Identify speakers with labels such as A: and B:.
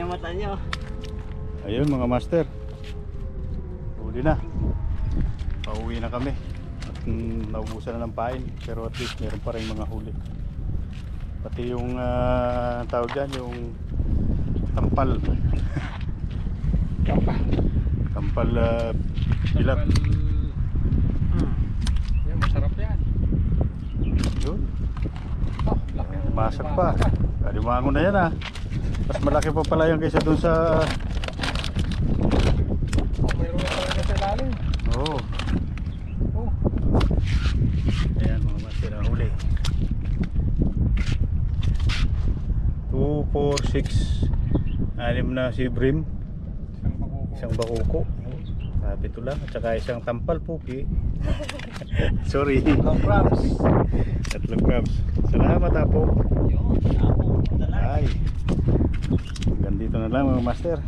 A: yung mata nyo.
B: Ayun mga master, huli na. Pauwi na kami at naubusan na ng pain, pero at least meron pa rin mga huli. Pati yung tawag dyan, yung tampal. Tampal bilat.
C: Yan, masarap yan.
B: Yun,
C: Oh, laki.
B: masak pa. Kalimango na yan ah. Mas malaki pa pala yung kaysa dun sa...
C: Oh, mayroon na talaga sa lalim.
B: Oo.
C: Oh.
B: Ayan mga master, ang huli. 2, 4, 6, 6 na si Brim. Isang bakuko. Sabi ito lang. At saka isang tampal puki. Sorry.
C: Long crabs.
B: Tatlong crabs. Salamat Apo.
A: Yun, ako.
B: Ay. Hanggang dito na lang mga master.